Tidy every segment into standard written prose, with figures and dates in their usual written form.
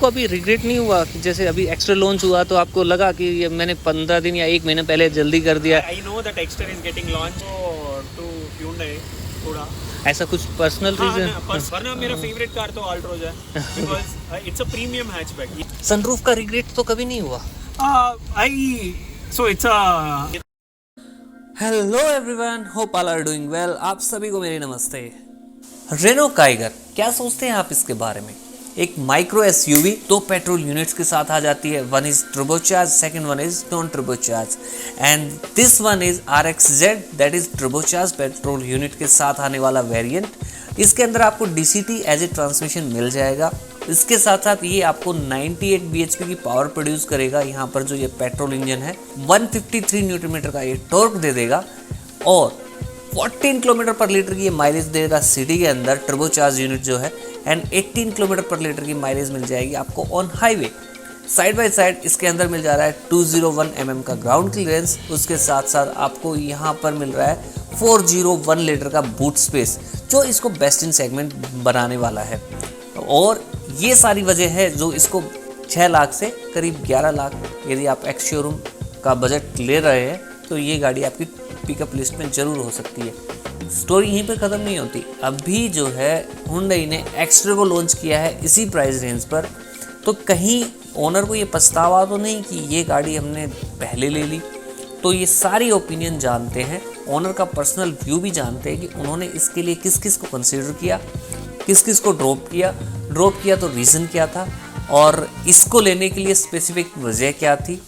को अभी रिग्रेट नहीं हुआ कि जैसे अभी एक्स्ट्रा लॉन्च हुआ तो आपको लगा कि ये मैंने 15 दिन या 1 महीने पहले जल्दी कर दिया? I know that Exter is getting launched to Hyundai थोड़ा ऐसा कुछ पर्सनल रीजन? वरना मेरा फेवरेट कार तो Altroz है because it's a premium hatchback. Sunroof का रिग्रेट तो कभी नहीं हुआ? So it's a hello everyone, hope all are doing well. आप सभी को मेरी नमस्ते। रेनो काइगर, क्या सोचते हैं आप इसके बारे में? एक माइक्रो एसयूवी 2 पेट्रोल यूनिट्स के साथ आ जाती है। One is turbocharge, second one is non turbocharge, and this one is RXZ, that is turbocharge petrol unit के साथ आने वाला वेरिएंट। इसके अंदर आपको DCT एज ए ट्रांसमिशन मिल जाएगा। इसके साथ साथ ये आपको 98 bhp की पावर प्रोड्यूस करेगा। यहाँ पर जो ये पेट्रोल इंजन है 153 न्यूटन मीटर का ये टॉर्क दे देगा और 14 किलोमीटर पर लीटर की ये माइलेज देगा सिटी के अंदर टर्बोचार्ज यूनिट जो है, एंड 18 किलोमीटर पर लीटर की माइलेज मिल जाएगी आपको on highway. Side by side इसके अंदर मिल जा रहा है 201 mm का ग्राउंड क्लियरेंस। उसके साथ साथ आपको यहाँ पर मिल रहा है 401 लीटर का बूट स्पेस, जो इसको बेस्ट इन सेगमेंट बनाने वाला है। और ये सारी वजह है जो इसको 6 लाख से करीब 11 लाख, यदि आप एक्स शोरूम का बजट ले रहे हैं तो ये गाड़ी आपकी पिकअप लिस्ट में ज़रूर हो सकती है। स्टोरी यहीं पे ख़त्म नहीं होती। अभी जो है Hyundai ने एक्स्ट्रा को लॉन्च किया है इसी प्राइस रेंज पर, तो कहीं ओनर को ये पछतावा तो नहीं कि ये गाड़ी हमने पहले ले ली। तो ये सारी ओपिनियन जानते हैं, ओनर का पर्सनल व्यू भी जानते हैं कि उन्होंने इसके लिए किस किस को कंसिडर किया, किस किस को ड्रॉप किया तो रीज़न क्या था, और इसको लेने के लिए स्पेसिफिक वजह क्या थी।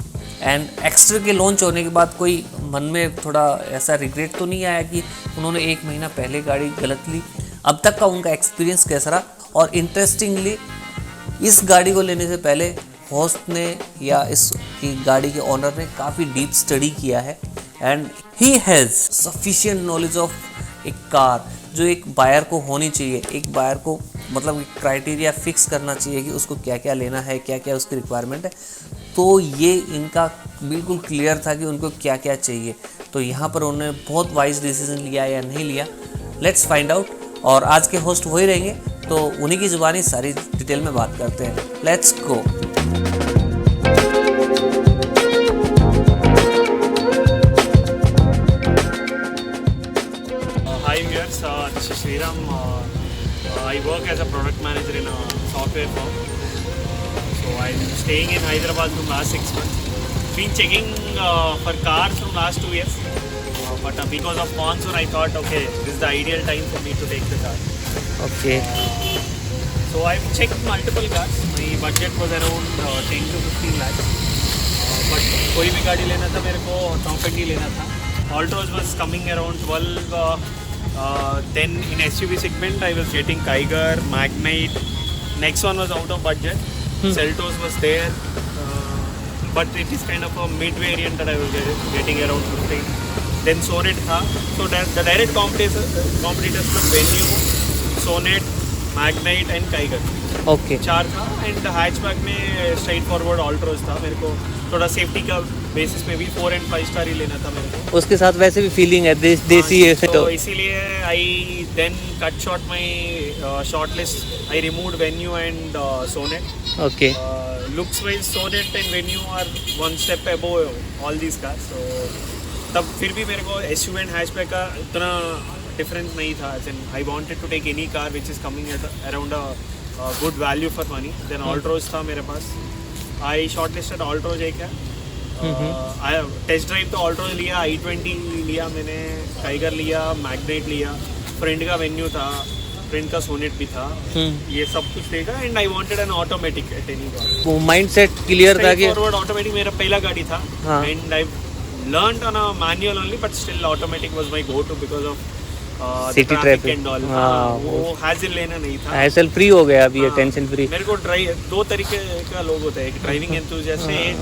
एंड एक्स्ट्रा के लॉन्च होने के बाद कोई मन में थोड़ा ऐसा रिग्रेट तो नहीं आया कि उन्होंने 1 महीना पहले गाड़ी गलत ली। अब तक का उनका एक्सपीरियंस कैसा रहा? और इंटरेस्टिंगली इस गाड़ी को लेने से पहले होस्ट ने या इस गाड़ी के ओनर ने काफ़ी डीप स्टडी किया है, and he has sufficient knowledge of एक कार जो एक बायर को होनी चाहिए। एक बायर को मतलब क्राइटेरिया फिक्स करना चाहिए कि उसको क्या क्या लेना है, क्या क्या उसकी रिक्वायरमेंट है। तो ये इनका बिल्कुल क्लियर था कि उनको क्या क्या चाहिए। तो यहाँ पर उन्होंने बहुत वाइज डिसीजन लिया या नहीं लिया, लेट्स फाइंड आउट। और आज के होस्ट वही रहेंगे, तो उन्हीं की ज़ुबानी सारी डिटेल में बात करते हैं। Let's go. Hi viewers, this is Sriram. I work as a product manager in a software firm. So I'm staying in Hyderabad from last 6 months. Been checking for cars from last 2 years. But because of monsoon, I thought, okay, this is the ideal time for me to take the car. Okay. So I've checked multiple cars. My budget was around 10 to 15 lakhs. But कोई भी गाड़ी लेना था मेरे को, top and he लेना था. Altroz was coming around 12. Then in SUV segment, I was getting Kiger, Magnite. Next one was out of budget. Seltos was there, but it is kind of a mid variant that I was getting around 15. Then Sonet tha. So the direct competitors were Venue, Sonet, Magnite and Kiger. Okay. 4 था, and hatchback में straight forward Altroz था। मेरे को थोड़ा safety का basis में भी 4 and 5 star ही लेना था मेरे को। उसके साथ वैसे भी फीलिंग है देसी है तो इसीलिए I then cut short my short list. I removed Venue and Sonet. Okay. Looks wise Sonet and Venue are 1 step above all these cars. तो तब फिर भी मेरे को एसयूवी एंड हैचबैक का उतना डिफरेंस नहीं था। I wanted to take any car which is coming at around a good value for money. Then Altroz था मेरे पास। आई शॉर्ट लिस्टेड Altroz एक है। टेस्ट ड्राइव तो Altroz लिया, i20 लिया मैंने, Kiger लिया, Magnite लिया, फ्रेंड का वेन्यू था, फ्रेंड का सोनेट भी था। ये सब कुछ देखा, and I wanted an automatic at any cost. वो माइंडसेट क्लियर था कि फॉरवर्ड ऑटोमेटिक मेरा पहला गाड़ी था, and I learned on a manual only, but still automatic was my go to because of city traffic and all. वो hassle लेना नहीं था, हैसल फ्री हो गया अभी, ये टेंशन फ्री। मेरे को दो तरीके का लोग होते हैं, एक ड्राइविंग एंथुसियास्ट है, एक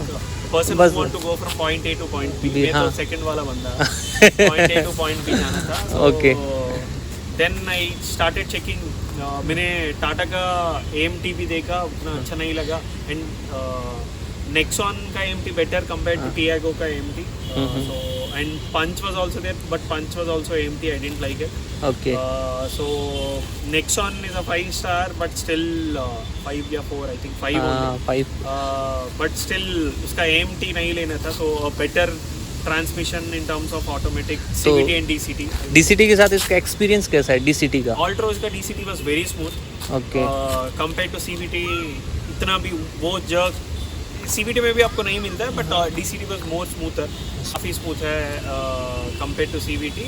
person who want to go from point A to point B. मैं तो सेकंड वाला बंदा, point A to point B जाना था। Okay. Then I started checking. मैंने टाटा का AMT भी देखा, उतना अच्छा नहीं लगा, एंड नेक्सॉन का AMT better compare to Tiago का AMT। So and punch was also there, but punch was also empty. I didn't like it. Okay So Nexon is a 5-star, but still 5 या 4, I think 5 only. 5 But still उसका AMT नहीं लेना था, so a better transmission in terms of automatic CVT and DCT. DCT के साथ इसका experience कैसा है DCT का? Altroz का DCT was very smooth. Okay Compared to CVT इतना भी वो jerk CVT में भी आपको नहीं मिलता है, but DCT was more smoother, काफ़ी स्मूथ है compared to CVT,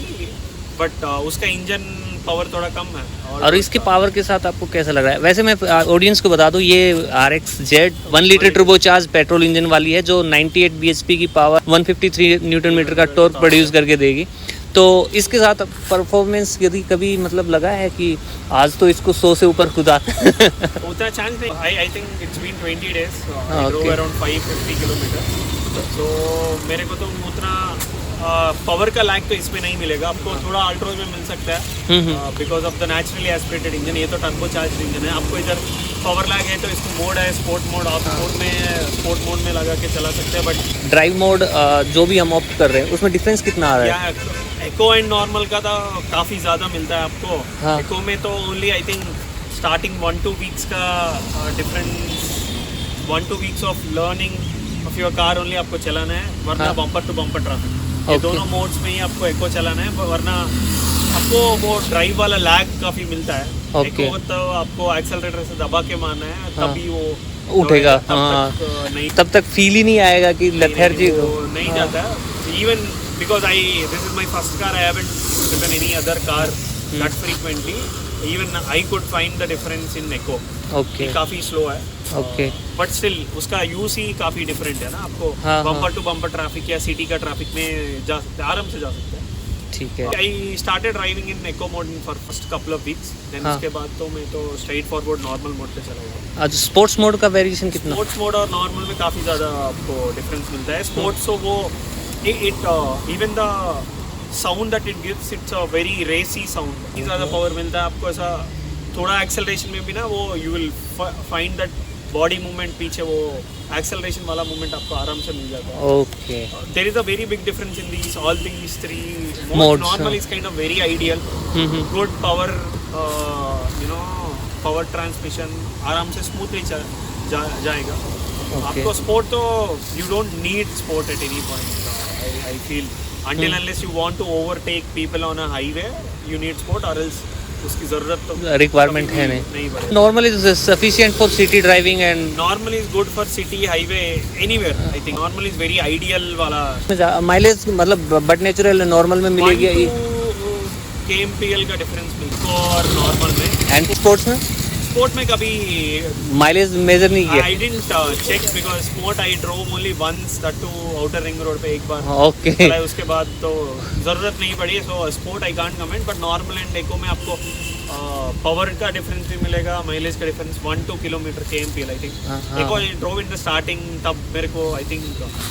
but उसका इंजन पावर थोड़ा कम है. और इसके पावर के साथ आपको कैसा लग रहा है? वैसे मैं ऑडियंस को बता दूं, ये RXZ 1 litre turbocharge petrol engine वाली है जो 98 bhp की पावर 153 न्यूटन मीटर का टॉर्क प्रोड्यूस करके देगी. तो इसके साथ परफॉर्मेंस यदि कभी मतलब लगा है कि आज तो इसको 100 से ऊपर खुदा उतना चांस नहीं. I think it's been 20 days. I drove Okay. around 550 kilometers. तो मेरे को तो उतना पावर का लैग तो इसमें नहीं मिलेगा आपको. थोड़ा अल्ट्रोज में मिल सकता है because of the naturally aspirated engine. ये तो टर्बो चार्ज इंजन है. आपको इधर पावर लैग है तो इसको मोड है स्पोर्ट मोड. आप स्पोर्ट मोड में लगा के चला सकते हैं. बट ड्राइव मोड जो भी हम ऑप्ट कर रहे हैं उसमें डिफरेंस कितना आ रहा है? एको एंड नॉर्मल का तो काफ़ी ज़्यादा मिलता है आपको. हाँ. एको में तो only I think starting 1-2 weeks का difference, 1-2 weeks of learning of your car only आपको चलाना है. वरना हाँ. बम्पर टू बम्पर ट्रैफिक ये Okay. दोनों मोड्स में ही आपको एको चलाना है. वरना आपको वो ड्राइव वाला लैग काफ़ी मिलता है. Okay. एको तो आपको एक्सेलरेटर से दबा के मारना है हाँ. तभी वो उठेगा. तब हाँ. तक नहीं तब तक फील ही नहीं आएगा कि लेथर्जी नहीं जाता. Even because this is my first car, I haven't driven any other car that frequently. Even I could find the difference in Echo. Okay काफ़ी स्लो है. ओके बट स्टिल उसका यूज ही काफ़ी different है ना. आपको हाँ, बम्पर टू बम्पर ट्रैफिक या city का ट्रैफिक में जा सकते हैं, आराम से जा सकते हैं. ठीक है. I started driving in Echo mode for first couple of weeks. Then हाँ. उसके बाद तो मैं तो स्ट्रेट फॉरवर्ड नॉर्मल मोड पे चला गया. आज स्पोर्ट्स मोड का वेरिएशन कितना? स्पोर्ट्स मोड और नॉर्मल में काफ़ी ज़्यादा आपको डिफरेंस मिलता है. स्पोर्ट्स तो वो even the sound that it gives, it's a very रेसी साउंड. इतना ज़्यादा पावर मिलता है आपको. ऐसा थोड़ा एक्सेलरेशन में भी ना वो you will find that body movement पीछे वो एक्सेलरेशन वाला मूवमेंट आपको आराम से मिल जाता है. Okay. There is a very big difference in these all these 3 Modes, normal हाँ. Is kind of very ideal. Good power power transmission, आराम से स्मूथली जाएगा. आपको स्पोर्ट तो you don't need sport at any point. I feel until unless you want to overtake people on a highway you need sport, or else उसकी ज़रूरत तो requirement है नहीं. पड़ेगी. Normal is sufficient for city driving and normal is good for city highway anywhere. I think normal is very ideal वाला. Mileage मतलब but natural normal में मिलेगी 1-2 kmpl का डिफरेंस मिलता है और नॉर्मल में. एंड स्पोर्ट्स में स्पोर्ट में कभी माइलेज मेजर नहीं किया? I didn't check because sport I drove only once that to outer ring road पे एक बार. ओके. चला है, उसके बाद तो ज़रूरत नहीं पड़ी. So sport I can't comment. But normal and Echo में आपको पावर का डिफरेंस भी मिलेगा, माइलेज का difference 1-2 kilometre kmpl I think. Echo I drove in the starting, तब मेरे को I think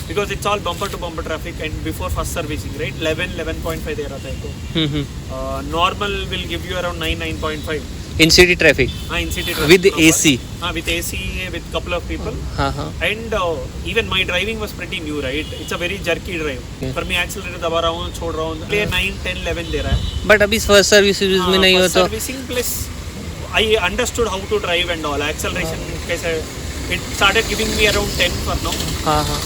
because it's all bumper to bumper traffic and before first servicing right 11.5 दे रहा था Echo. Normal will give you around 9.5 in city traffic हाँ in city with AC. हाँ with AC with couple of people. हाँ हाँ. And even my driving was pretty new, right? It's a very jerky drive. Yeah. पर मैं accelerator दबा रहा हूँ, छोड़ रहा हूँ. प्ले 9, 10, 11 दे रहा है. बट अभी फर्स्ट सर्विस में नहीं हो तो servicing plus I understood how to drive and all. Acceleration कैसे it started giving me around 10 for now. हाँ हाँ.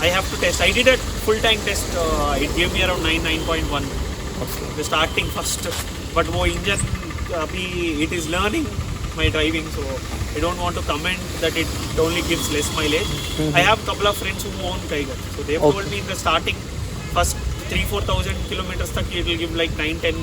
I have to test. I did a full tank test. It gave me around 9.1. The starting first. But वो engine अभी it is learning my driving, so I don't want to comment that it only gives less mileage. I have couple of friends who own Kiger, so they've told me in the starting first 3,000-4,000 kilometers तक it will give like 9-10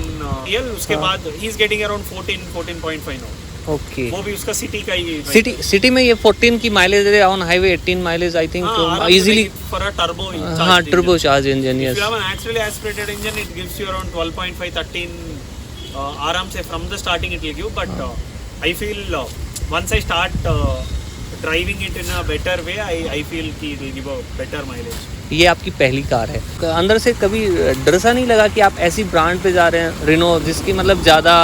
TL. उसके बाद he is getting around 14.5 now. Okay. वो भी उसका city का ही city में ये 14 की माइलेज है, on highway 18 mileage I think easily for a turbo. हाँ turbo charge engine. If yes. you have an actually aspirated engine, it gives you around 12.5-13 आराम से from the starting it will give. But I feel once I start driving it in a better way, I feel कि it will give a better mileage. ये आपकी पहली car है. अंदर से कभी डर सा नहीं लगा कि आप ऐसी ब्रांड पे जा रहे हैं रेनो जिसकी मतलब ज़्यादा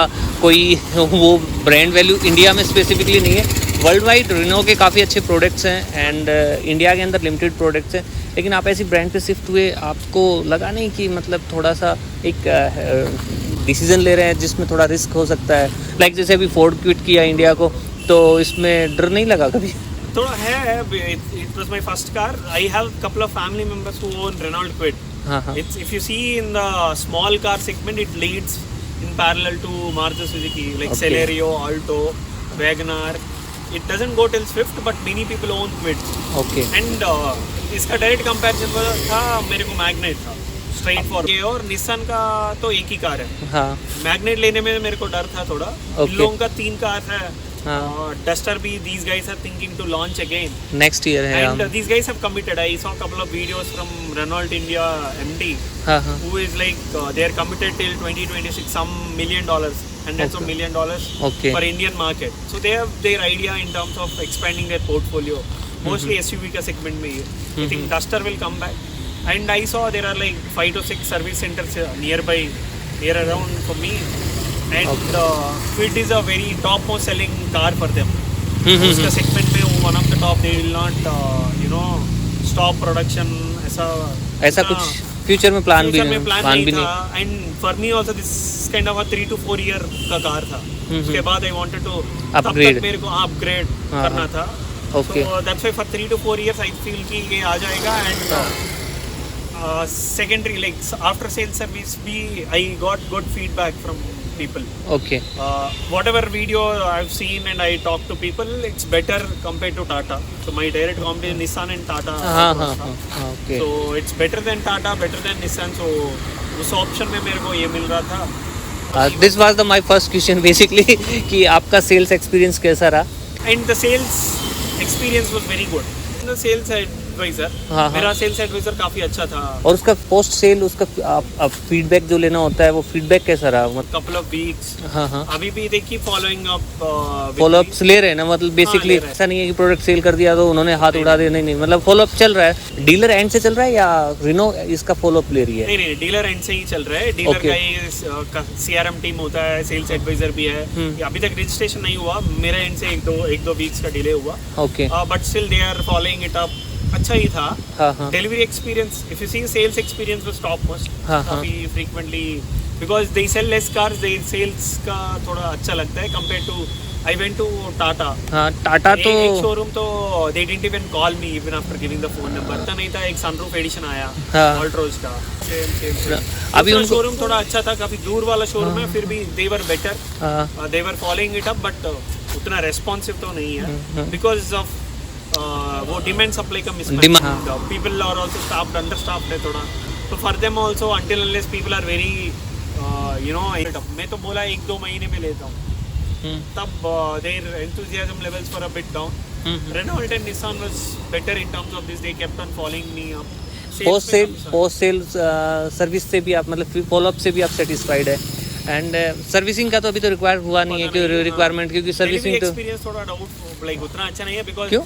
कोई वो ब्रांड वैल्यू इंडिया में स्पेसिफिकली नहीं है, वर्ल्ड वाइड रेनो के काफ़ी अच्छे प्रोडक्ट्स हैं एंड इंडिया के अंदर लिमिटेड प्रोडक्ट्स हैं, लेकिन आप ऐसी ब्रांड पे शिफ्ट हुए, आपको लगा नहीं कि मतलब थोड़ा सा एक डिसीजन ले रहे हैं जिसमें थोड़ा रिस्क हो सकता है? लाइक जैसे अभी फोर्ड क्विट किया इंडिया को, तो इसमें डर नहीं लगा कभी? थोड़ा है, it was my first car. I have couple of family members who own Renault Kwid. हाँ. It's, if you see in the small car segment, it leads in parallel to Maruti Suzuki, like Okay. Celerio, Alto, Wagoner. It doesn't go till Swift, but many people own Kwid. Okay. And इसका direct comparison था मेरे को magnet था, straight forward, और Nissan का तो एक ही car है. हाँ. मैग्नेट लेने में मेरे को डर था थोड़ा. Okay. इन लोगों का 3 कार है. हाँ. Duster भी, these guys are thinking to launch again. Next year है. And these guys have committed. I saw a couple of videos from Renault India MD, हाँ हाँ. who is like they are committed till 2026, some $1 million, hundreds of Okay. $1 million Okay. for Indian market. So they have their idea in terms of expanding their portfolio. Mostly SUV का segment में ही. I think Duster will come back. And I saw there are like 5 to 6 service centers nearby, near around for me. And Kwid is a very top most selling car for them. उसका segment में वो one of the top. They will not stop production. ऐसा कुछ future में plan भी नहीं? Plan नहीं था. And for me also this kind of a 3 to 4 year का कार था. उसके बाद आई वांटेड टू Upgrade. मेरे को अपग्रेड करना था. Okay. So that's why for 3 to 4 years I feel कि ये आ जाएगा. And secondary, like after sales service भी I got good feedback from people. Okay. Whatever video I've seen and I talked to people, it's better compared to Tata. So my direct competition Nissan and Tata. हाँ हाँ हाँ. Okay. So it's better than Tata, better than Nissan. So उस option में मेरे को ये मिल रहा था. This was the my first question basically कि आपका सेल्स एक्सपीरियंस कैसा रहा? And the sales experience was very good. The sales advisor, हाँ. मेरा sales advisor काफी अच्छा था. और उसका पोस्ट सेल, उसका आप फीडबैक जो लेना होता है, वो फीडबैक कैसा रहा? मतलब Couple of weeks. हाँ हाँ. अभी भी देखिए फॉलोइंग अप. फॉलोअप्स ले रहे हैं ना, मतलब बेसिकली ले रहे हैं. ऐसा नहीं है कि प्रोडक्ट सेल कर दिया तो उन्होंने हाथ उड़ा दिया. नहीं, मतलब फॉलोअप चल रहा है. डीलर एंड से चल रहा है या रिनो इसका फॉलोअप ले रही है? नहीं, डीलर एंड से ही चल रहा है. Dealer Okay. का ही CRM टीम होता है, सेल्स एडवाइजर भी है. अभी तक रजिस्ट्रेशन नहीं हुआ. मेरा एंड से एक दो वीक्स का डिले हुआ. Okay. But still they are following it up. अच्छा ही था. हाँ हाँ. Delivery experience, if you see sales experience was topmost. हाँ, हाँ. काफी frequently because they sell less cars, they sales का थोड़ा अच्छा लगता है compare to. I went to Tata. हाँ, टाटा तो एक शोरूम तो they didn't even call me even after giving the phone number. था नहीं था. एक सनरूफ एडिशन आया हाँ. ऑल्ट्रोज का. अभी उनको शोरूम थोड़ा अच्छा था. काफी दूर वाला शोरूम है, फिर भी दे वर बेटर. हाँ. They were following it up, but उतना रेस्पॉन्सिव तो नहीं है बिकॉज ऑफ वो डिमांड सप्लाई का mismatch. People are also staffed, under staffed है थोड़ा. तो for them also until unless people are very मैं तो बोला 1-2 महीने में लेता हूँ. तब their enthusiasm levels were a bit down. Renault and Nissan was better in terms of this. They kept on following me up. Post sale service से भी आप, मतलब फॉलोअप से भी आप सेटिस्फाइड है? एंड सर्विसिंग का तो अभी तो रिक्वायर हुआ नहीं है, क्योंकि रिक्वायरमेंट, क्योंकि सर्विसिंग तो एक्सपीरियंस थोड़ा डाउट, लाइक उतना अच्छा नहीं है. बिकॉज क्यों,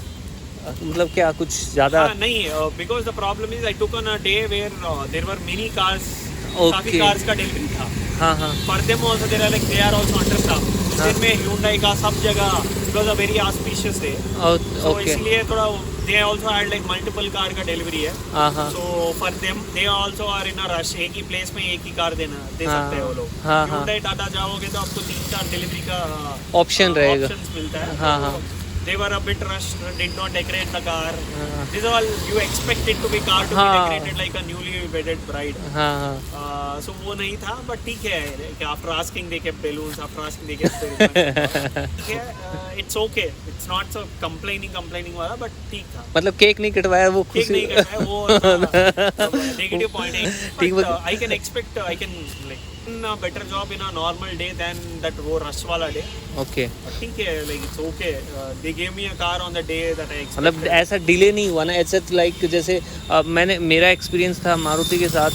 मतलब क्या कुछ ज़्यादा? नहीं, बिकॉज the problem is I took on a day where there were many cars. काफी Okay. कार्स का डिलीवरी था. हाँ हाँ. For them also there are like they are also understaffed. उस दिन में Hyundai का सब जगह because a very auspicious day. So okay. इसलिए थोड़ा they also had like multiple car का डिलीवरी है. हाँ हाँ. So for them they also are in a rush. एक ही प्लेस में एक ही कार दे हाँ, सकते हैं वो लोग. हाँ, हाँ. Hyundai Tata जाओगे तो आपको 3-4 डिलीवरी का ऑप्शन रहेगा. options मिलता है. हाँ, So, हाँ. they were a bit rushed, did not decorate the car. This is all you expect it to be car to be हाँ. decorated like a newly wedded bride. हाँ हाँ. So वो नहीं था, but ठीक है कि after asking they kept balloons, after asking they kept balloons. ठीक है, it's okay, it's not so complaining वाला, but ठीक था. मतलब केक नहीं कटवाया, वो ठीक खुशी नहीं करता है वो नेगेटिव पॉइंट है. ठीक, But I can expect, I can like a better job in a normal day than that वो rush वाला day. ओके. But ठीक है, like it's okay. They gave me a car on the day that I expected. मतलब ऐसा delay नहीं हुआ ना, ऐसा लाइक जैसे मेरा एक्सपीरियंस था मारुति के साथ.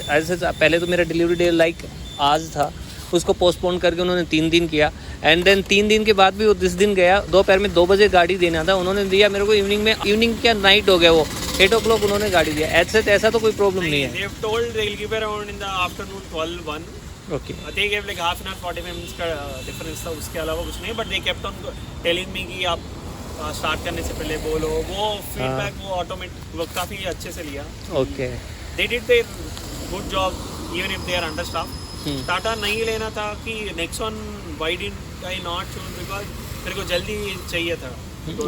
ऐसे पहले तो मेरा डिलीवरी डे लाइक आज था, उसको पोस्टपोन करके उन्होंने 3 दिन किया. एंड देन 3 दिन के बाद भी वो जिस दिन गया, दोपहर में 2 बजे गाड़ी देना था, उन्होंने दिया मेरे को इवनिंग क्या नाइट हो गया, वो 8 o'clock उन्होंने गाड़ी दिया. ऐसा तो कोई प्रॉब्लम नहीं है. They have told they'll give around in the afternoon 12-1. Okay they gave like half an hour 40 minutes का डिफरेंस था, उसके अलावा कुछ नहीं. But they kept on telling me कि आप स्टार्ट करने से पहले बोलो. वो फीडबैक वो ऑटोमेटिक वो काफ़ी अच्छे से लिया. Okay they did there good job even if they are under staff. Tata नहीं लेना था कि Nexon why didn't I not choose, because मेरे को जल्दी चाहिए था.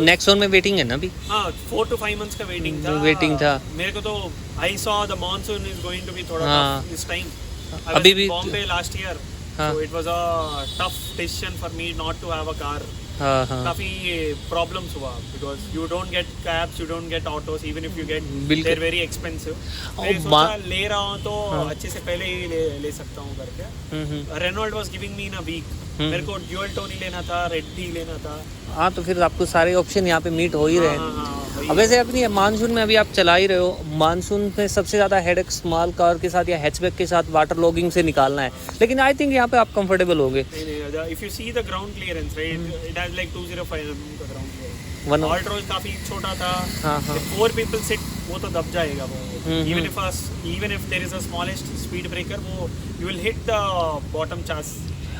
नेक्सॉन में वेटिंग है ना अभी? हाँ 4 to 5 months का वेटिंग था. मेरे को तो I saw the monsoon is going to be थोड़ा tough this time. अभी भी Bombay last year, so it was a tough decision for me not to have a car. काफी प्रॉब्लम्स हुआ because you don't get cabs, you don't get autos, even if you get they're very expensive. मैं सोचा ले रहा हूँ तो अच्छे से पहले ही ले सकता हूँ करके. Renault was giving me in a week. मेरे को ड्यूअल टोन ही लेना था, रेड ही लेना था. हाँ तो फिर आपको सारे ऑप्शन यहाँ पे मीट हो ही रहे हैं. अब वैसे अपनी मानसून में अभी आप चला ही रहे हो, मानसून में सबसे ज़्यादा हेडेक स्मॉल कार के साथ या हैचबैक के साथ वाटर लॉगिंग से निकालना है, लेकिन आई थिंक यहाँ पे आप कंफर्टेबल होगे. If you see the ground clearance right, it has like 205 mm का ग्राउंड क्लियरेंस. ऑल्ट्रोज काफी छोटा था. 4 people सिट वो तो दब जाएगा वो. Even if there is a smallest speed breaker, वो you will hit the bottom chassis.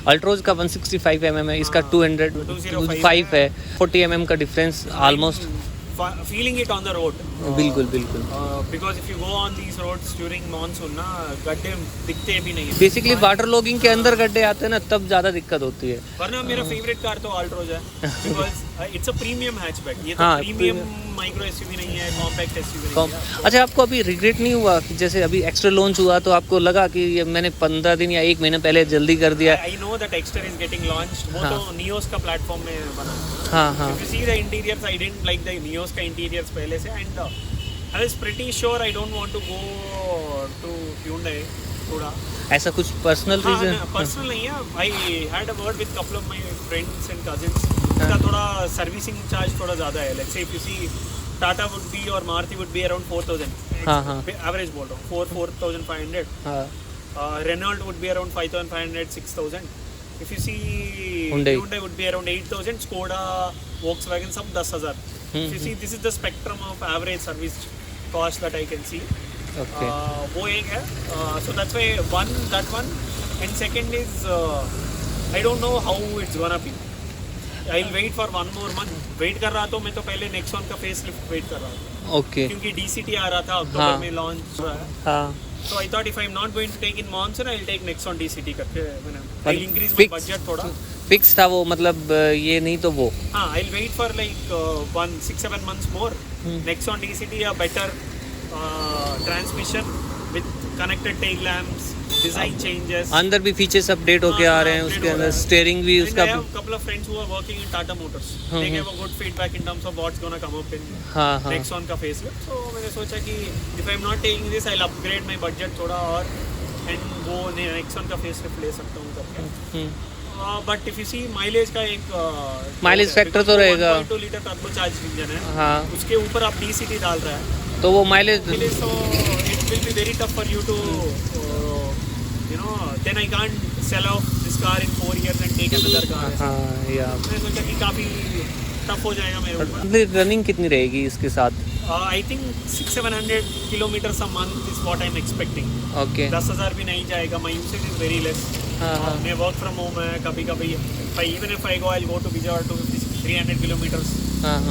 Altroz का 165 mm है, इसका 205 है. 40 mm का difference almost. Feeling it on the road. बिल्कुल बिल्कुल. Because if you go on these roads during monsoon ना, गड्ढे दिखते भी नहीं. बेसिकली वाटर लॉगिंग के अंदर गड्ढे आते हैं ना, तब ज्यादा दिक्कत होती है. वरना मेरा फेवरेट कार तो अल्ट्रोज है, because it's a premium hatchback. ये तो प्रीमियम माइक्रो एसयूवी नहीं है, कॉम्पैक्ट एसयूवी नहीं है. अच्छा, आपको अभी रिग्रेट नहीं हुआ कि जैसे अभी एक्स्ट्रा लॉन्च हुआ तो आपको लगा कि ये मैंने 15 दिन या 1 महीने पहले जल्दी कर दिया? I know that Exter is getting launched. वो तो नियोस का प्लेटफॉर्म में बना. हाँ. If you see the interiors, I didn't like the Nios का इंटीरियर्स पहले से. And I was pretty sure I don't want to go to Hyundai. थोड़ा ऐसा कुछ पर्सनल रीजन? पर्सनल नहीं है. I had a word with couple of my friends and cousins. इसका थोड़ा सर्विसिंग चार्ज थोड़ा ज़्यादा है. Let's say if you see Tata would be और Maruti would be around 4,000. Average बोल रहा हूँ, 4,500. Renault would be around 5,500, 6,000. If you see Hyundai would be around 8,000. Skoda, Volkswagen सब 10,000. If you see, this is the spectrum of average service cost that I can see. Okay. वो एक है. So that's why that one. And second is I don't know how it's gonna be. I'll wait for 1 more month. Wait कर रहा तो मैं तो पहले Nexon का फेस लिफ्ट वेट कर रहा था. ओके. क्योंकि DCT आ रहा था अक्टूबर में लॉन्च हुआ है. हाँ. So I thought if I'm not going to take in monsoon, I'll take Nexon DCT करके. I'll increase my budget थोड़ा. फिक्स था वो, मतलब ये नहीं तो वो. हाँ, I'll wait for like 6-7 months more. Nexon DCT a better transmission with connected tail lamps, design changes. अंदर भी फीचर्स अपडेट होके आ रहे हैं उसके अंदर. स्टीयरिंग भी उसका. I have a couple of friends who are working in Tata Motors. They gave a good feedback in terms of what's gonna come up in Nexon का facelift. So मैंने सोचा कि if I'm not taking this, I'll upgrade my budget थोड़ा और and वो Nexon का facelift ले सकता हूँ करके. But if you see mileage का एक माइलेज फैक्टर तो रहेगा. 1.2 लीटर टर्बोचार्ज इंजन है. हाँ. उसके ऊपर आप DCT डाल रहा है तो वो mileage so it will be very tough for you to then I can't sell off this car in 4 years and take another car. हाँ या मैंने सोचा कि काफ़ी टफ हो जाएगा मेरे ऊपर. रनिंग कितनी रहेगी इसके साथ? I think 600-700 kilometers a month is what I'm expecting. Okay. 10,000 भी नहीं जाएगा. My usage is very less. मैं वर्क फ्रॉम होम है. कभी कभी even if I go, I'll go to Vijayawada to 300 kilometers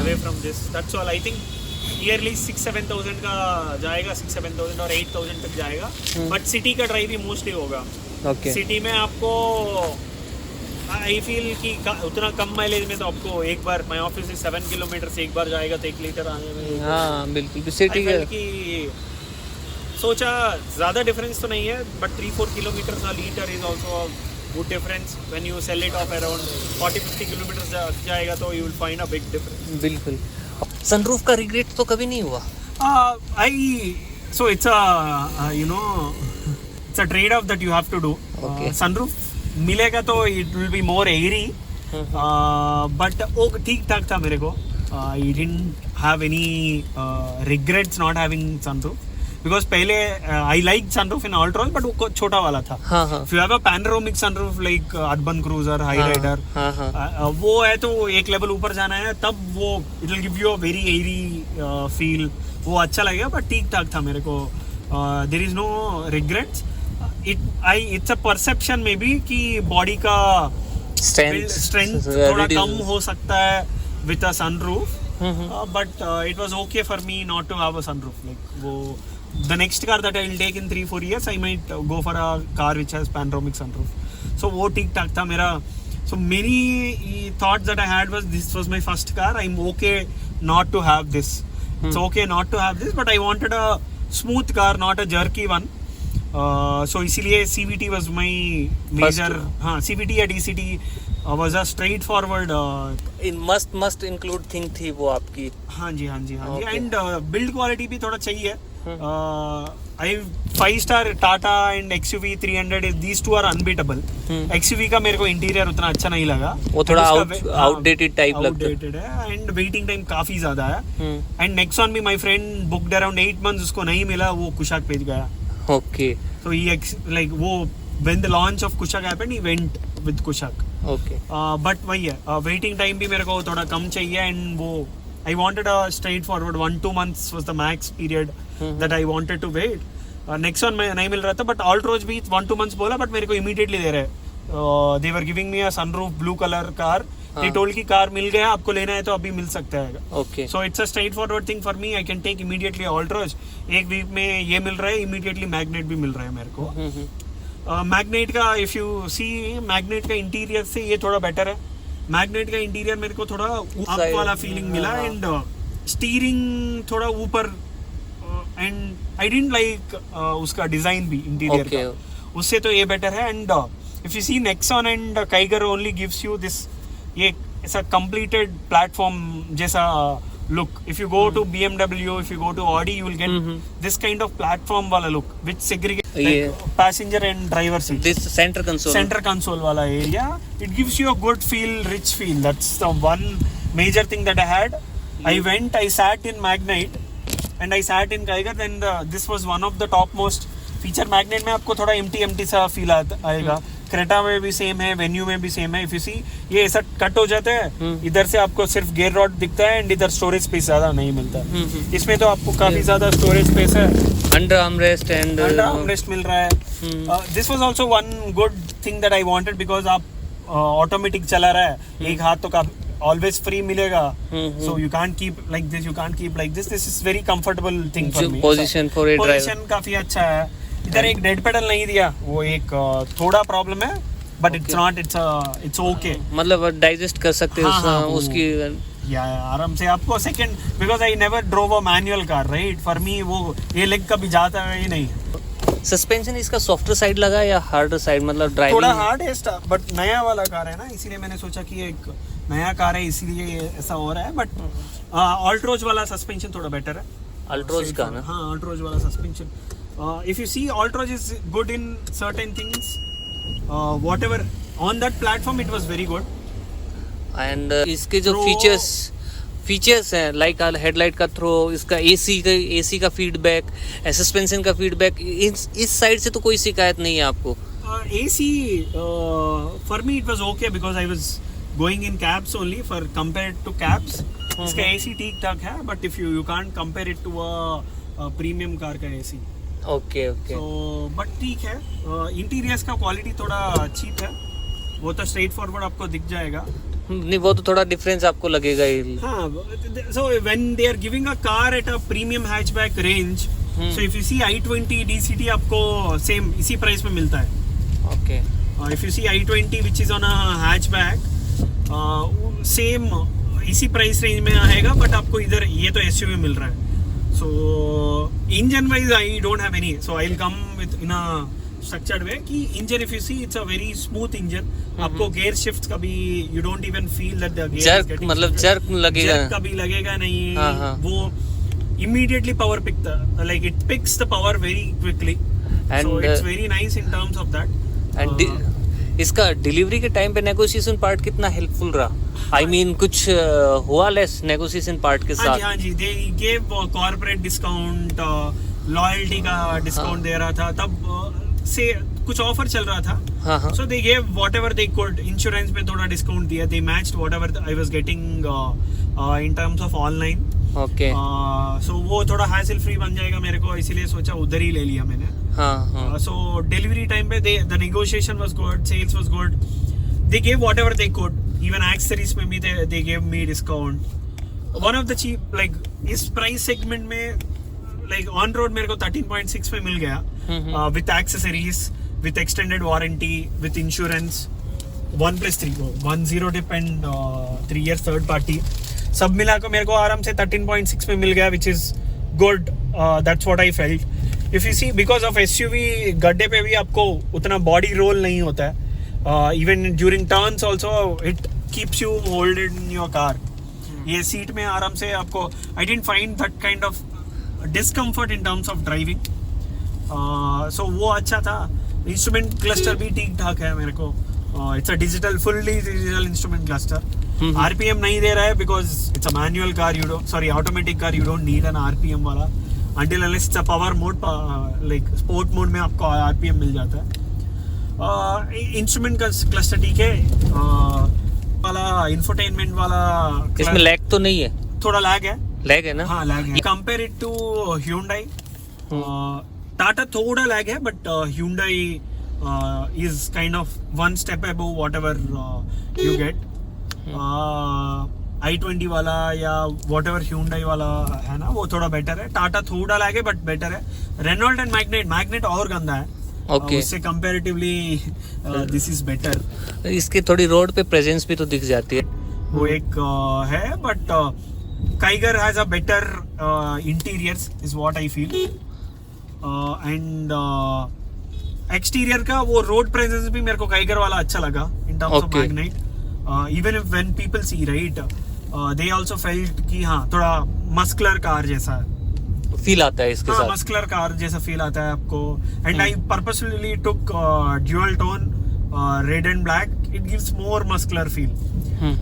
away from this. That's all. I think yearly 6-7,000 का जाएगा. 6-7,000 और 8,000 तक जाएगा. बट सिटी का ड्राइव ही मोस्टली होगा. सिटी में आपको आई फील कि उतना कम माइलेज में तो आपको एक बार माई ऑफिस से 7 किलोमीटर से एक बार जाएगा तो 1 लीटर आने में. हाँ बिल्कुल. सिटी की सोचा ज़्यादा डिफरेंस तो नहीं है, बट 3-4 किलोमीटर का litre is also good difference. When you sell it off around 40-50 kilometre जाएगा तो you will find a big difference. बिल्कुल. सनरूफ का रिग्रेट तो कभी नहीं हुआ? So it's a trade-off that you have to do. Okay. Sunroof मिलेगा तो it will be more airy. But वो ठीक ठाक था मेरे को. I didn't have any regrets not having sunroof. Because पहले I liked sunroof in Altroz, but वो छोटा वाला था. If you have a panoramic sunroof like Urban Cruiser, Hyryder, वो है तो एक लेवल ऊपर जाना है तब वो it will give you a very airy feel. वो अच्छा लगेगा, but ठीक ठाक था मेरे को. There is no regrets. It's a perception maybe कि बॉडी का स्ट्रेंथ थोड़ा कम हो सकता है with a sunroof, but it was okay for me not to have a sunroof. Like वो the next car that I will take in 3-4 years I might go for a car which has panoramic sunroof. So वो ठीक ठाक था मेरा. So many thoughts that I had was this was my first car. I'm okay not to have this. It's okay not to have this, but I wanted a smooth car, not a jerky one. So इसीलिए CVT was my major. हाँ, CVT या DCT was a straightforward. In must include thing थी वो आपकी. हाँ जी. And build quality भी थोड़ा चाहिए. I 5-star Tata and XUV 300 these two are unbeatable. XUV का मेरे को इंटीरियर उतना अच्छा नहीं लगा. वो थोड़ा आउटडेटेड टाइप लगता है एंड वेटिंग टाइम काफी ज्यादा है. एंड नेक्सॉन भी my friend booked around 8 months, उसको नहीं मिला, वो कुशाक भेज गया. ओके. So he like वो when the launch of Kushaq happened he went with Kushaq. Okay. But वही है, वेटिंग टाइम भी मेरे को थोड़ा कम चाहिए. एंड वो I wanted a straightforward 1-2 months was the max period that I wanted to wait. Next one में नहीं मिल रहा था, but Altroz भी 1-2 months बोला, but मेरे को immediately दे रहे. They were giving me a sunroof blue color car. They told कि कार मिल गया, आपको लेना है तो अभी मिल सकता है. Okay. So it's a straightforward thing for me. I can take immediately Altroz. एक वीक में ये मिल रहा है, immediately Magnet भी मिल रहा है मेरे को. Magnet का if you see Magnet का इंटीरियर से ये थोड़ा बेटर है. मैग्नेट का इंटीरियर मेरे को थोड़ा अप वाला फीलिंग मिला एंड स्टीयरिंग थोड़ा ऊपर. एंड आई डिडंट लाइक उसका डिजाइन भी इंटीरियर का, उससे तो ये बेटर है. And if you see Nexon and Kiger only gives you this, ये ऐसा कंप्लीटेड प्लेटफॉर्म जैसा look. If you go to BMW, if you go to Audi, you will get this kind of platform wala look which segregates like passenger and driver seat. This center console wala area, it gives you a good feel, rich feel. That's the one major thing that I had. I sat in Magnite and I sat in Kiger. Then this was one of the topmost feature. Magnite में आपको थोड़ा empty सा feel आएगा. Creta में भी same है, venue में भी सेम है. इफ यू सी ये ऐसा कट हो जाता है, इधर से आपको सिर्फ गेयर रॉड दिखता है एंड इधर स्टोरेज स्पेस ज्यादा नहीं मिलता. इसमें तो आपको काफी ज्यादा स्टोरेज स्पेस है. अंडर आर्मरेस्ट मिल रहा है. This was also one good thing that I wanted because आप ऑटोमेटिक चला रहा है, एक हाथ तो always free मिलेगा. So you can't keep like this, you can't keep like this. This is very comfortable thing for me. Position for a driver. Position काफी अच्छा है. इधर एक डेड पेडल नहीं दिया, वो एक थोड़ा प्रॉब्लम है, बट इट्स ओके. मतलब डाइजेस्ट कर सकते हैं उसकी या आराम से. आपको second because I never drove a manual car right. For me वो ये लेग कभी जाता है ही नहीं. सस्पेंशन इसका सॉफ्टर साइड लगा या हार्डर साइड, मतलब ड्राइविंग थोड़ा हार्ड है बट नया वाला कार है ना, इसीलिए मैंने सोचा कि एक नया कार है इसीलिए ऐसा हो रहा है. बट ऑल्ट्रोज वाला सस्पेंशन थोड़ा बेटर है. अल्ट्रोज का ना? हाँ, ऑल्ट्रोज वाला suspension. If you see, Altroz is good in certain things. Whatever on that platform, it was very good. And इसके जो फीचर्स हैं, लाइक हेडलाइट का थ्रो, इसका एसी का फीडबैक, सस्पेंशन का फीडबैक, इस साइड से तो कोई शिकायत नहीं है आपको? AC for me it was okay because I was going in cabs only. For compared to cabs, इसका AC ठीक ठाक है, but if you can't compare it to a premium car का AC. ओके. So but ठीक है. Interiors का quality थोड़ा cheap है, वो तो स्ट्रेट फॉरवर्ड आपको दिख जाएगा. नहीं, वो तो थोड़ा डिफरेंस आपको लगेगा ही. हाँ. So when they are giving a car at a premium hatchback range, so if you see i20 DCT आपको सेम इसी प्राइस में मिलता है. Okay. If you see i20 which is on a hatchback, same इसी price range में आएगा, but आपको इधर ये तो SUV मिल रहा है. So engine wise I don't have any, so I'll come with in a structured way कि engine if you see it's a very smooth engine. आपको gear shifts कभी you don't even feel that the gear is getting मतलब jerk लगेगा, jerk कभी लगेगा नहीं. वो immediately power pick like it picks the power very quickly. And so it's very nice in terms of that. And इसका delivery के time पे negotiation part कितना हेल्पफुल रहा? आई मीन कुछ हुआ लेस नेगोशिएशन पार्ट के साथ? हाँ जी, they give corporate discount, loyalty का डिस्काउंट दे रहा था तब से कुछ ऑफर चल रहा था. So they give whatever they could. Insurance पे थोड़ा डिस्काउंट दिया. They matched whatever I was getting in terms of online. Okay. So वो थोड़ा हैसल फ्री बन जाएगा मेरे को, इसीलिए सोचा उधर ही ले लिया मैंने। हाँ सो डिलीवरी टाइम पे the negotiation was good, sales was good, they gave whatever they could, even accessories में भी they gave me discount. One of the cheap, like इस प्राइस सेगमेंट में, लाइक ऑन रोड मेरे को 13.6 में मिल गया with accessories, with extended warranty, with insurance, 1+3 10 dep and 3 years third party, सब मिला को मेरे को आराम से 13.6 में मिल गया, which is good. That's what I felt. If you see, because of SUV गड्ढे पे भी आपको उतना बॉडी रोल नहीं होता है, even during turns also it keeps you holded in your car. ये सीट में आराम से आपको, I didn't find that kind of discomfort in terms of driving. So वो अच्छा था। इंस्ट्रूमेंट क्लस्टर भी ठीक ठाक है मेरे को, it's a digital, fully digital instrument cluster. RPM नहीं दे रहा है because it's a manual car, automatic car, you don't need an RPM वाला until unless it's a power mode, like sport mode में आपको आरपीएम मिल जाता है। इंस्ट्रूमेंट क्लस्टर ठीक है, वाला इंफोटेनमेंट वाला, इसमें लैग तो नहीं है? थोड़ा लैग है ना? हाँ लैग है, compare it to Hyundai। Tata थोड़ा लैग है, but Hyundai is kind of one step above whatever you get। i20 वाला या whatever Hyundai वाला है ना, वो थोड़ा बेटर है। टाटा थोड़ा लैग है बट बेटर है। रेनॉल्ट एंड मैग्नेट और गंदा है। ओके। उससे कंपैरेटिवली दिस इज बेटर। इसकी थोड़ी रोड पे प्रेजेंस भी तो दिख जाती है। वो एक है, but Kiger has a better interiors is what I feel. And exterior का वो रोड प्रेजेंस भी मेरे को काइगर वाला अच्छा लगा इन terms of magnet. Even if when people see right, they also felt कि हाँ थोड़ा मस्कुलर कार जैसा फील आता है इसके साथ। मस्कुलर कार जैसा फील आता है आपको। And I purposefully took dual tone red and black, it gives more muscular feel.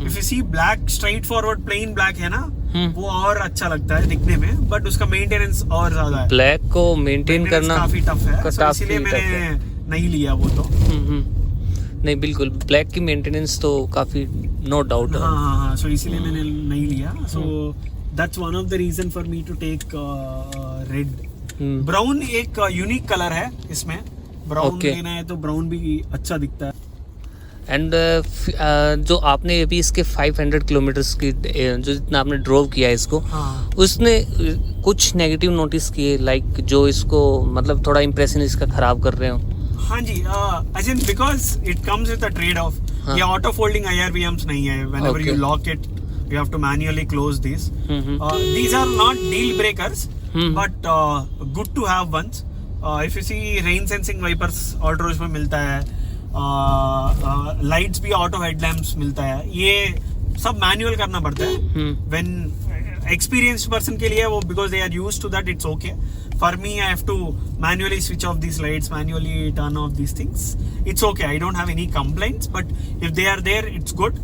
If you see black, straightforward plain black है ना, वो और अच्छा लगता है दिखने में, बट उसका मेंटेनेंस और ज्यादा है। ब्लैक को मेंटेन करना काफी टफ है, so इसीलिए मैंने नहीं लिया वो तो। नहीं बिल्कुल, ब्लैक की मेंटेनेंस तो काफी, नो डाउट। हाँ, सो इसीलिए मैंने नहीं लिया। So that's one of the reason for me to take red. Brown एक यूनिक कलर है इसमें, ब्राउन लेना है तो ब्राउन भी अच्छा दिखता है। एंड जो आपने अभी इसके 500 किलोमीटर्स की जो जितना आपने ड्रोव किया है इसको, उसने कुछ नेगेटिव नोटिस किए, लाइक जो इसको मतलब थोड़ा इंप्रेशन इसका खराब कर रहे हो? हाँ जी, I think because it comes with a trade off. ये ऑटो फोल्डिंग IRBMs नहीं है। Whenever you lock it you have to manually close these. These are not deal breakers, but good to have ones. If you see rain sensing wipers Altroz में मिलता है, lights भी auto headlamps मिलता है, ये सब मैनुअल करना पड़ता है। व्हेन एक्सपीरियंस्ड पर्सन के लिए वो, because they are used to that, it's okay. For me I have to manually switch off these lights, manually turn off these things. It's okay, I don't have any complaints, but if they are there, it's good.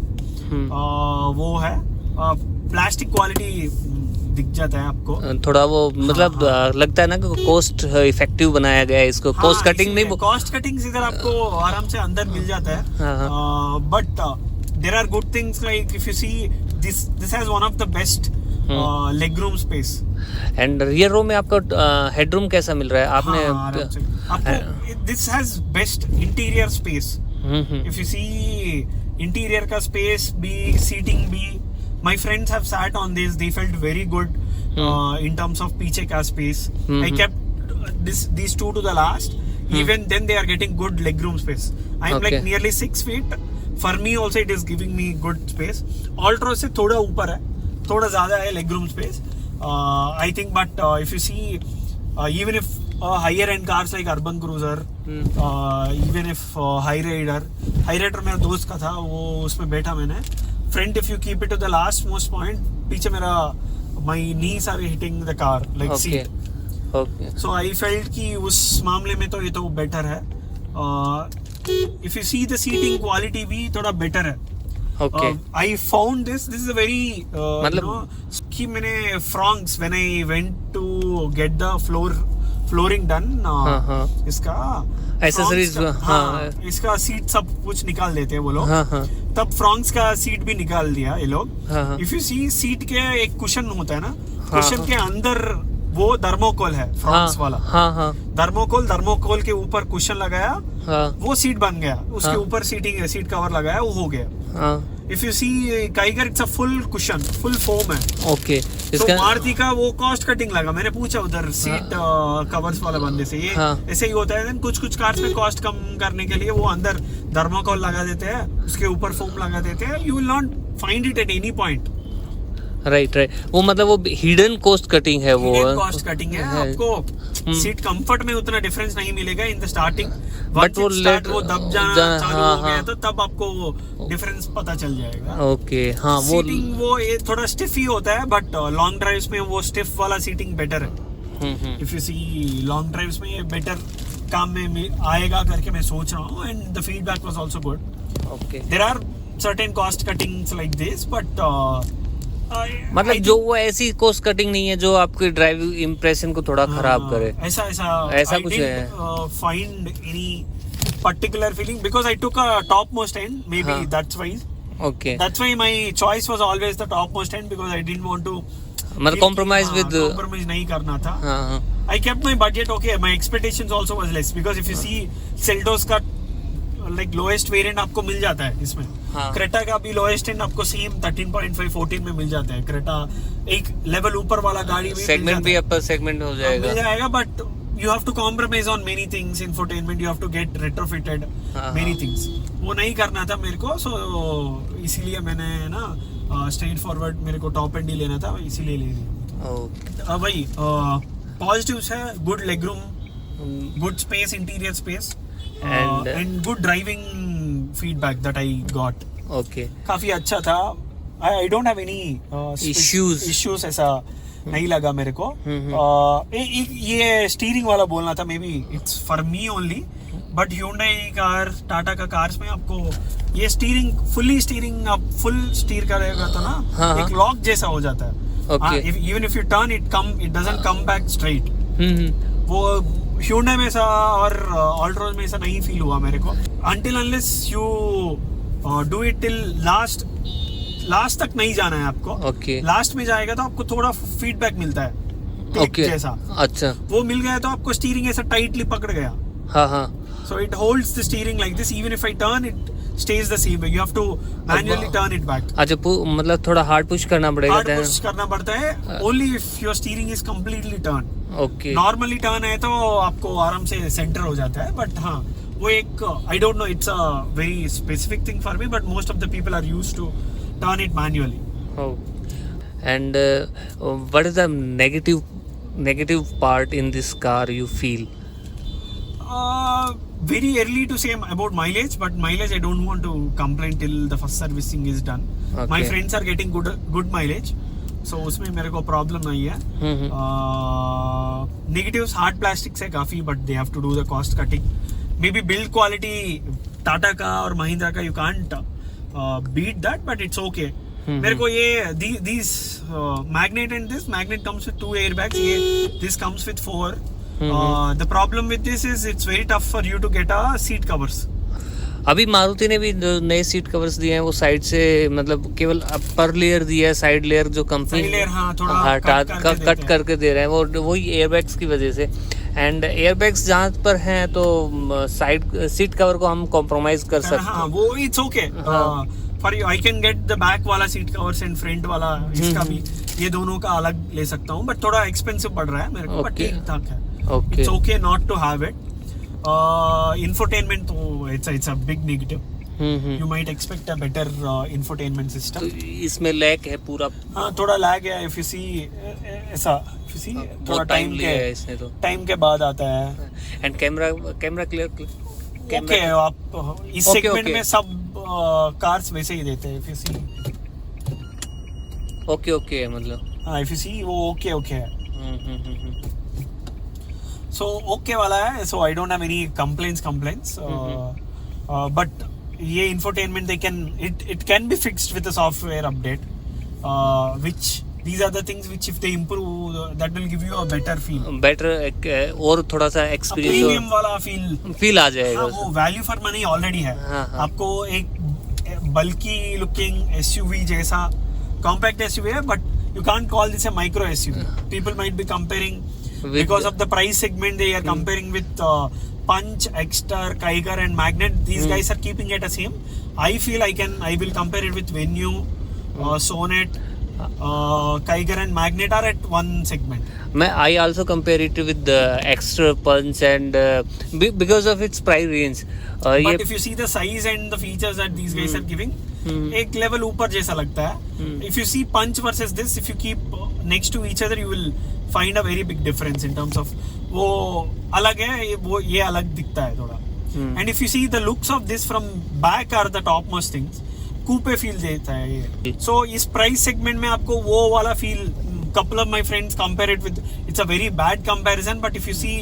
वो है plastic quality दिख जाता है आपको थोड़ा, वो मतलब लगता है ना कि कोस्ट इफेक्टिव बनाया गया है इसको। कोस्ट कटिंग नहीं, कॉस्ट कटिंग इधर आपको आराम से अंदर मिल जाता है। But there are good things, like if you see this has one of the best leg room space. And rear row में आपका हेडरूम कैसा मिल रहा है? आपने आपको this has best interior space. If you see interior का space भी, सीटिंग भी, my friends have sat on this, they felt very good in terms of पीछे का space. I kept these two to the last. Even then they are getting good legroom space. I'm like nearly 6 feet. For me also it is giving me good space. Altroz से थोड़ा ऊपर है, थोड़ा ज़्यादा है legroom space. I think, but if you see, even if higher end cars like Urban Cruiser, even if High Raider मेरा दोस्त का था, वो उसमें बैठा मैंने। Front, if you keep it to the last most point, पीछे मेरा my knees are hitting the car like seat. Okay. So I felt कि उस मामले में तो ये तो better है। If you see the seating quality भी थोड़ा better है। Okay. I found this is a very मतलब कि मैंने Franks when I went to get the flooring done, इसका एक्सेसरीज, इसका सीट सब कुछ निकाल देते हैं वो लोग। तब फ्रॉन्क्स का सीट भी निकाल दिया ये लोग। इफ यू सी सीट के एक कुशन होता है ना, कुशन के अंदर वो थर्मोकोल है फ्रांस वाला। हाँ थर्मोकोल के ऊपर कुशन लगाया, हाँ वो सीट बन गया, उसके हाँ। ऊपर सीट कवर लगाया, वो हो गया। हाँ if you see Kiger, it's a full cushion, full foam है। ओके तो इसका मारुति का वो कॉस्ट कटिंग लगा। मैंने पूछा उधर सीट कवर्स वाला बंदे से, ये हाँ। ऐसे ही होता है। कुछ कार्स में कॉस्ट कम करने के लिए वो अंदर थर्मोकोल लगा देते हैं, उसके ऊपर फोम लगा देते हैं। You will not find it at any point. Right वो मतलब वो हिडन कॉस्ट कटिंग है वो। कॉस्ट कटिंग है। आपको सीट कंफर्ट में उतना डिफरेंस नहीं मिलेगा इन द स्टार्टिंग, बट वो लेट वो दब जाना चालू हो गया तो तब आपको डिफरेंस पता चल जाएगा। ओके हाँ वो सीटिंग वो ये थोड़ा स्टिफ ही होता है, बट लॉन्ग ड्राइव्स में वो स्टिफ वाला सीटिंग बेटर है। If you see long drives में ये बेटर काम में आएगा करके मैं सोच रहा हूँ। And the feedback was also good. Okay there are certain cost cuttings like this, but मतलब जो वो ऐसी कॉस्ट कटिंग नहीं है जो आपके ड्राइविंग इंप्रेशन को थोड़ा खराब करे। ऐसा कुछ है। Find any particular feeling because I took a top most end, maybe that's why my choice was always the top most end, because I didn't want to मतलब कॉम्प्रोमाइज नहीं करना था। I kept my budget okay. My expectations also was less because if you see Seltos का like lowest variant आपको मिल जाता है इसमें। हाँ। क्रेटा का भी lowest end आपको सेम 13.5 14 में मिल जाता है। क्रेटा एक लेवल ऊपर वाला गाड़ी भी सेगमेंट भी अपर सेगमेंट हो जाएगा but you have to compromise on many things, infotainment, you have to get retrofitted many things। वो नहीं करना था मेरे को, so इसीलिए मैंने ना स्ट्रेट फॉरवर्ड मेरे को टॉप एंड ही लेना था, इसीलिए ले लिया। भाई पॉजिटिव्स है, good leg room, good space, interior space and good driving feedback that I got. Okay काफी अच्छा था। I don't have any issues ऐसा नहीं लगा मेरे को। ये स्टीयरिंग वाला बोलना था, may be it's for me only, but Hyundai car, Tata का कार्स में आपको ये स्टीयरिंग आप फुल स्टीयर करेगा तो ना एक लॉक जैसा हो जाता है। Even if U turn it doesn't come back straight. वो Hyundai में ऐसा और Altroz में ऐसा नहीं फील हुआ मेरे को। Until unless you do it till last तक नहीं जाना है आपको। लास्ट में जाएगा तो आपको थोड़ा फीडबैक मिलता है जैसा। अच्छा वो मिल गया तो आपको स्टीयरिंग ऐसा टाइटली पकड़ गया। हाँ so it holds the steering like this, even if I turn it stays the same way, you have to manually turn it back। अच्छा मतलब थोड़ा हार्ड पुश करना पड़ेगा। हार्ड पुश करना पड़ता है only if your steering is completely turned। Okay normally turn है तो आपको आराम से सेंटर हो जाता है, बट हाँ वो एक I don't know, it's a very specific thing for me, but most of the people are used to turn it manually. And what is the negative part in this car you feel? Very early to say about mileage, but mileage I don't want to complain till the first servicing is done। My friends are getting good mileage, so उसमें मेरे को problem नहीं है। Negatives, hard plastics है काफी, but they have to do the cost cutting। Maybe build quality Tata का और महिंद्रा का you can't beat that, but it's okay। मेरे को ये these magnet and this magnet comes with 2 airbags, this comes with 4। The problem with this is it's very tough for you to get a seat covers। अभी मारुति ने भी नए seat covers दिए हैं, वो साइड से मतलब केवल अपर लेयर दिया है, साइड लेयर जो कंपनी कट करके दे रहे हैं वो वही एयरबैग्स की वजह से। एंड एयरबैग्स जहाँ पर हैं तो साइड सीट कवर को हम कॉम्प्रोमाइज कर सकते हैं। वो it's okay for you. I can get the back वाला सीट कवर्स एंड फ्रंट वाला, इसका भी ये दोनों का अलग ले सकता हूँ, बट थोड़ा एक्सपेंसिव पड़ रहा है मेरे को, बट ठीक ठाक है। It's okay not to have it। Infotainment तो it's a big negative। You might expect a better infotainment system। तो इसमें लैग है पूरा। हाँ थोड़ा लैग है। if you see ऐसा थोड़ा टाइम के बाद आता है। And camera clear okay. आप इस सेगमेंट में सब कार्स वैसे ही देते हैं। if you see ओके मतलब हाँ if you see वो ओके है। So okay वाला है, so I don't have any complaints but ये infotainment it can be fixed with a software update, which these are the things which if they improve that will give you a better और थोड़ा सा experience, premium वाला feel आ जाएगा। वो value for money already है। आपको एक बल्कि लुकिंग SUV जैसा compact SUV है, but you can't call this a micro SUV. People might be comparing because of the price segment. They are comparing with Punch, Exter, Kiger, and Magnet. These guys are keeping it the same. I feel I will compare it with Venue, Sonet, Kiger, and Magnet are at one segment. I also compare it with the Extra, Punch, and because of its price range. But if you see the size and the features that these guys are giving, एक level ऊपर जैसा लगता है. If you see Punch versus this, if you keep next to each other, you will find a very big difference in terms of वो अलग है, वो ये अलग दिखता है थोड़ा. And if you see the looks of this from back are the topmost things. Coupe feel देता है ये. So इस प्राइस सेगमेंट में आपको वो वाला feel. Couple of my friends compare it with. It's a very bad comparison, but if you see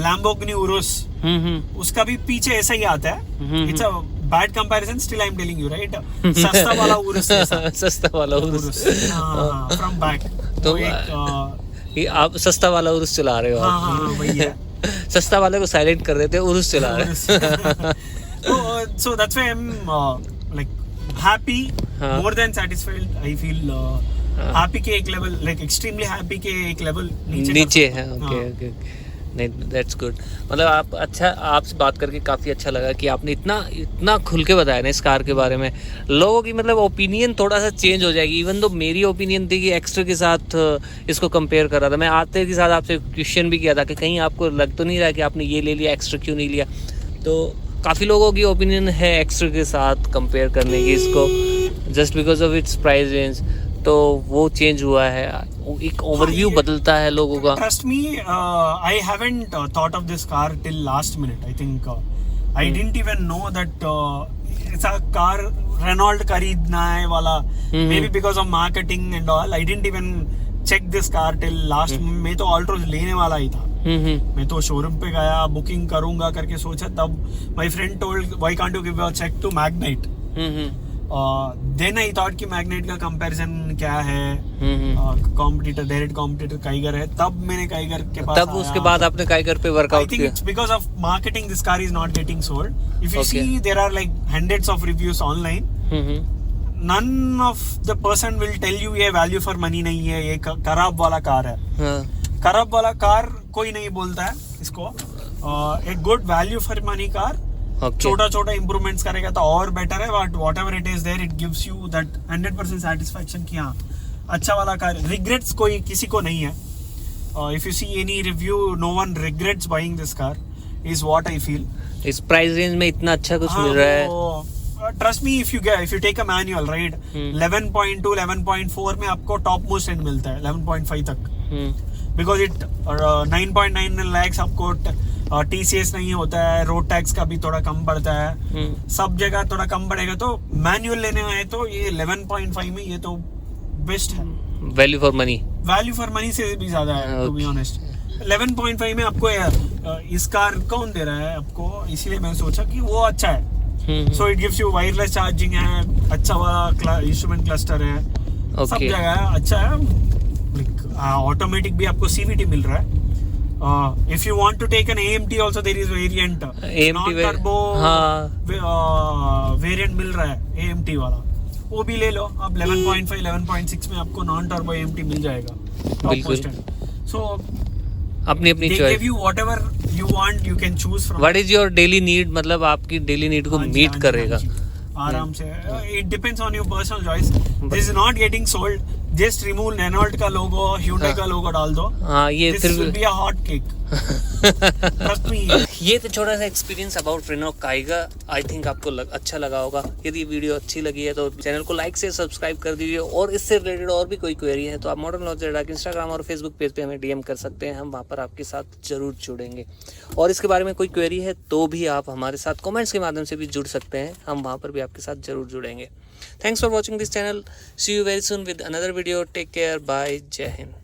Lamborghini Urus, उसका भी पीछे ऐसा ही आता है. It's a bad comparison. Still I'm telling you, right? सस्ता वाला Urus जैसा. सस्ता वाला Urus. From back. तो ये आप सस्ता वाला Urus चला रहे हो. हाँ वही है. सस्ता वाले को साइलेंट कर देते हैं, Urus चला रहे हैं. So that's why I'm like happy, more than satisfied. I feel happy के एक लेवल, लाइक एक्सट्रीमली हैप्पी के एक लेवल नीचे है. ओके नहीं, दैट्स गुड. मतलब आप अच्छा, आपसे बात करके काफ़ी अच्छा लगा कि आपने इतना खुल के बताया ना इस कार के बारे में. लोगों की मतलब ओपिनियन थोड़ा सा चेंज हो जाएगी. इवन तो मेरी ओपिनियन थी कि एक्स्ट्रा के साथ इसको कंपेयर कर रहा था. मैं आते के साथ आपसे क्वेश्चन भी किया था कि कहीं आपको लग तो नहीं रहा कि आपने ये ले लिया, एक्स्ट्रा क्यों नहीं लिया. तो काफ़ी लोगों की ओपिनियन है एक्स्ट्रा के साथ कंपेयर करने की इसको, just because of its price range. तो वो चेंज हुआ है, एक ओवरव्यू बदलता है लोगों का. Trust me, I haven't thought of this car till last minute. I think I didn't even know that ऐसा कार रेनॉल्ट खरीदना है वाला. Maybe because of marketing and all. I didn't even check this car till last. मैं तो ऑल्ट्रोज लेने वाला ही था. मैं तो शोरूम पे गया, बुकिंग करूंगा करके सोचा. तब my friend told why can't you give a check to magnet. Then I thought कि मैग्नेट का कंपैरिजन क्या है, कॉम्पिटिटर, डायरेक्ट कॉम्पिटिटर काइगर है. तब मैंने काइगर के पास तब उसके बाद आपने काइगर पे वर्कआउट किया. I think it's because of marketing this car is not getting sold. If you see there are like hundreds of reviews online. None of the person will tell you ये value for money नहीं है, ये खराब वाला car है. खराब वाला car कोई नहीं बोलता है इसको. एक good value for money car छोटा छोटा इंप्रूवमेंट्स करेगा तो और बेटर है. But whatever it is there, it gives you that 100% satisfaction कि हाँ अच्छा वाला कार. रिग्रेट्स कोई किसी को नहीं है. If you see any review, no one regrets buying this car, is what I feel. इस प्राइस रेंज में इतना अच्छा कुछ मिल रहा है. Trust me, if you take a manual right, 11.2 11.4 में आपको टॉप मोस्ट एंड मिलता है 11.5 तक. बिकॉज इट 9.9 lakhs आपको TCS नहीं होता है. रोड टैक्स का भी थोड़ा कम पड़ता है. सब जगह थोड़ा कम पड़ेगा. तो मैनुअल लेने आए तो ये 11.5 में ये तो बेस्ट है. वैल्यू फॉर मनी से भी ज्यादा है टू बी ऑनेस्ट. 11.5 में आपको इस कार कौन दे रहा है आपको, इसीलिए मैंने सोचा कि वो अच्छा है. So it gives you wireless charging है, अच्छा वाला इंस्ट्रूमेंट क्लस्टर है. सब जगह अच्छा है. ऑटोमेटिक भी आपको CVT मिल रहा है. If you want to take an AMT also there is variant. AMT turbo variant मिल रहा है AMT वाला, वो भी ले लो आप. 11.5 11.6 में आपको नॉन टर्बो AMT मिल जाएगा. बिल्कुल. So अपनी they choice. give you whatever you want, you can choose from. What is your daily need, मतलब आपकी डेली नीड को मीट करेगा आराम से. It depends on your personal choice. This is not getting sold. Just remove Renault का लोगो, Hyundai का लोगो डाल दो. हाँ, ये This will be a hot cake. Trust me. ये तो छोटा सा experience about Renault Kiger. I think आपको अच्छा लगा होगा. यदि वीडियो अच्छी लगी है तो चैनल को लाइक से सब्सक्राइब कर दीजिए. और इससे रिलेटेड और भी कोई क्वेरी है तो आप मॉडर्न लॉन्च के इंस्टाग्राम और फेसबुक पेज पे हमें DM कर सकते हैं. हम वहाँ पर आपके साथ जरूर जुड़ेंगे. और इसके बारे में कोई क्वेरी है तो भी आप हमारे साथ कमेंट्स के माध्यम से भी जुड़ सकते हैं. हम वहाँ पर भी आपके साथ जरूर जुड़ेंगे. Thanks for watching this channel. See you very soon with another video. Take care. Bye. Jai Hind.